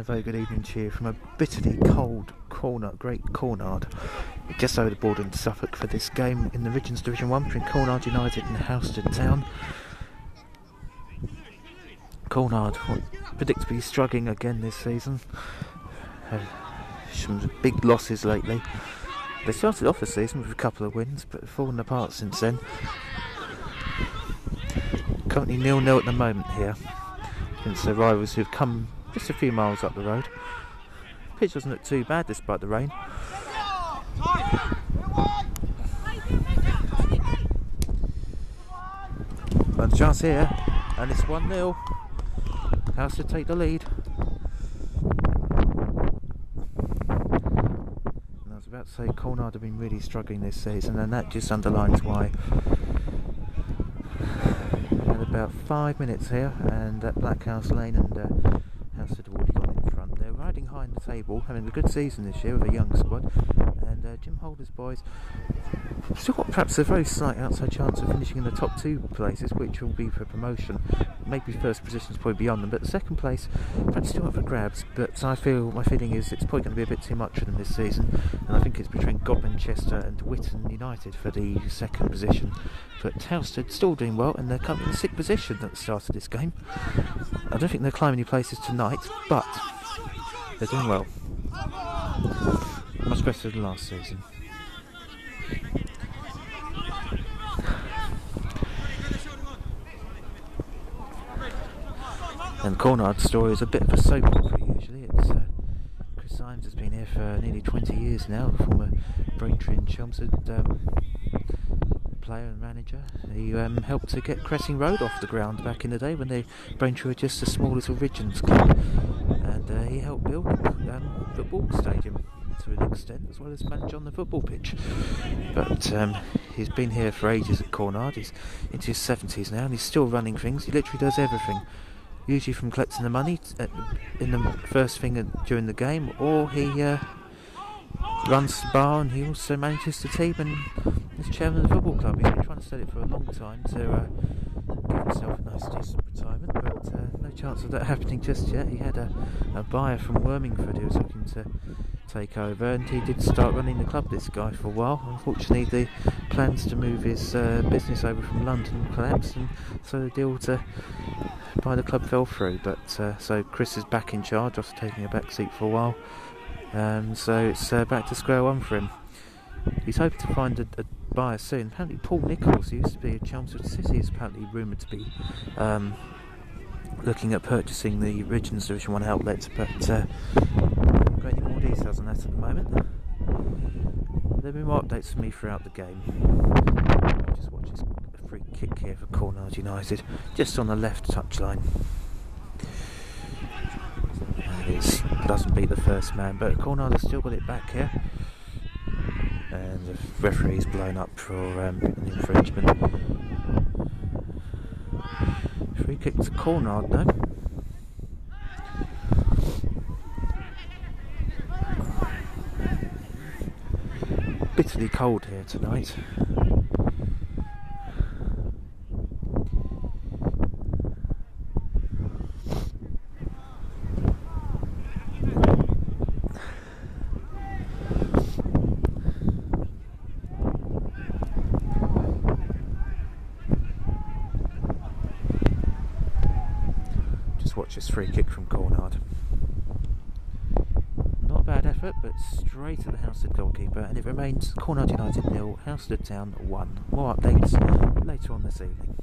a very good evening to you from a bitterly cold Great Cornard, just over the border into Suffolk for this game in the Ridgeons Division 1 between Cornard United and Halstead Town. Cornard predictably struggling again this season. Had some big losses lately. They started off the season with a couple of wins, but have fallen apart since then. Currently 0-0 at the moment here against their rivals who've come just a few miles up the road. Pitch doesn't look too bad despite the rain. But a chance here, and it's 1-0. Halstead take the lead. And I was about to say Cornard have been really struggling this season, and that just underlines why. About 5 minutes here, and at Blackhouse Lane and Halstead have already gone in front. They're riding high in the table, having a good season this year with a young squad, and Jim Holder's boys still got perhaps a very slight outside chance of finishing in the top two places, which will be for promotion. Maybe first position's probably beyond them, but the second place perhaps still up for grabs. But my feeling is it's probably going to be a bit too much for them this seaseason, and I think it's between Godman Chester and Witton United for the second position. But Halstead still doing well, and they're coming in the sixth position at the start of this game. I don't think they'll climb any places tonight, but they're doing well. Much better than last season. And Cornard's story is a bit of a soap opera usually. It's Chris Symes has been here for nearly 20 years now, the former Braintree and Chelmsford player and manager. He helped to get Cressing Road off the ground back in the day when Braintree were just a small little Ridgeons club, and he helped build a football stadium to an extent, as well as manage on the football pitch. But he's been here for ages at Cornard. He's into his 70s now, and he's still running things. He literally does everything, usually from collecting the money in the first thing during the game, or he runs the bar, and he also manages the team and is chairman of the football club. He's been trying to sell it for a long time to give himself a nice decent retirement, but no chance of that happening just yet. He had a buyer from Wormingford who was looking to take over, and he did start running the club, this guy, for a while. Unfortunately, the plans to move his business over from London collapsed, and so the deal to buy the club fell through. But so Chris is back in charge after taking a back seat for a while. So it's back to square one for him. He's hoping to find a buyer soon. Apparently Paul Nichols, who used to be at Chelmsford City, is apparently rumoured to be looking at purchasing the Ridgeons Division 1 outlet, but I haven't got any more details on that at the moment. There'll be more updates from me throughout the game. Just watch this free kick here for Cornard United, just on the left touchline. It doesn't beat the first man, but Cornard has still got it back here, and the referee's blown up for an infringement. Free kick to Cornard now. Bitterly cold here tonight. Watch this free kick from Cornard. Not a bad effort, but straight at the Halstead goalkeeper, and it remains Cornard United 0, Halstead Town 1. More updates later on this evening.